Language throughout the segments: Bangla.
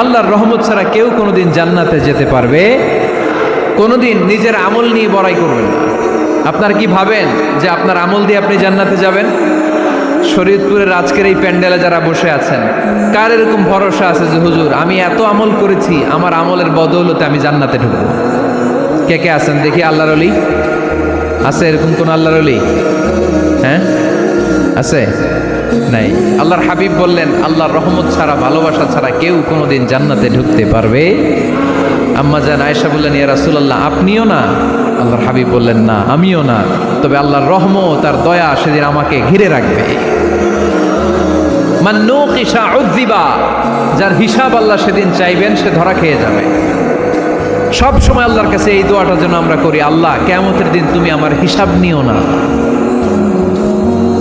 আল্লাহর রহমত ছাড়া কেউ কোনোদিন জান্নাতে যেতে পারবে কোনোদিন নিজের আমল নিয়ে বড়াই করবেন না। আপনার কি ভাবেন যে আপনার আমল দিয়ে আপনি জান্নাতে যাবেন? শরীয়তপুরের আজকের এই প্যান্ডেলে যারা বসে আছেন, কার এরকম ভরসা আছে যে হুজুর আমি এত আমল করেছি, আমার আমলের বদৌলতে আমি জান্নাতে ঢুকবো? কে কে আছেন দেখি? আল্লাহর ওলি আছে? এরকম কোন আল্লাহর ওলি? হ্যাঁ আছে? নাই। আল্লাহর হাবিব বললেন আল্লাহর রহমত ছাড়া, ভালোবাসা ছাড়া কেউ কোনোদিন জান্নাতে ঢুকতে পারবে? আম্মা জান আয়েশা বললেন ইয়া রাসূলুল্লাহ আপনিও না? আল্লাহর হাবিব বললেন না আমিও না, তবে আল্লাহর রহমত আর দয়া সেদিন আমাকে ঘিরে রাখবে। মান নুকিশা উযিবা, যার হিসাব আল্লাহ সেদিন চাইবেন সে ধরা খেয়ে যাবে। সব সময় আল্লাহর কাছে এই দোয়াটা যেন আমরা করি, আল্লাহ কিয়ামতের দিন তুমি আমার হিসাব নিও না,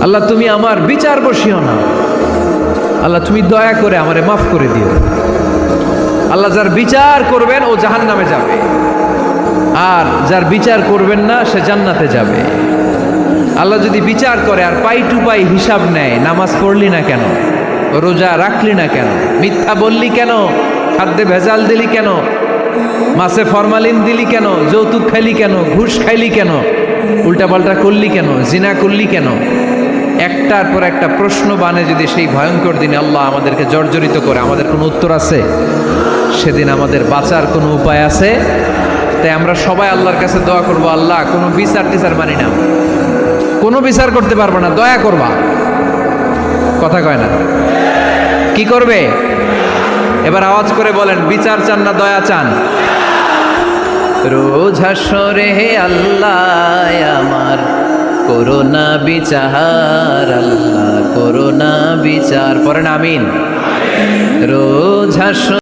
আল্লাহ তুমি আমার বিচার বসিও না, আল্লাহ তুমি দয়া করে আমারে মাফ করে দিও। আল্লাহ যার বিচার করবেন ও জাহান্নামে যাবে, আর যার বিচার করবেন না সে জান্নাতে যাবে। আল্লাহ যদি বিচার করে আর পাই টু পাই হিসাব নেয়, নামাজ পড়লি না কেন, রোজা রাখলি না কেন, মিথ্যা বললি কেন, খাদ্যে ভেজাল দিলি কেন, মাছে ফরমালিন দিলি কেন, যৌতুক খাইলি কেন, ঘুষ খাইলি কেন, উল্টাপাল্টা করলি কেন, জিনা করলি কেন, একটার পর একটা প্রশ্ন বানে যদি সেই ভয়ঙ্কর দিনে আল্লাহ আমাদেরকে জর্জরিত করে, আমাদের কোনো উত্তর আছে? সেদিন আমাদের বাঁচার কোনো উপায় আছে? তাই আমরা সবাই আল্লাহর কাছে দোয়া করবো, আল্লাহ কোনো বিচার টিচার মানি না, কোনো বিচার করতে পারবো না, দয়া করবা। কথা কয় না? কি করবে? এবার আওয়াজ করে বলেন, বিচার চান না দয়া চান? রোজ হাসরে হে আল্লাহ আমার করোনা বিচার, আল্লাহ করোনা বিচার। পড়েন আমিন। রোজ হাসরে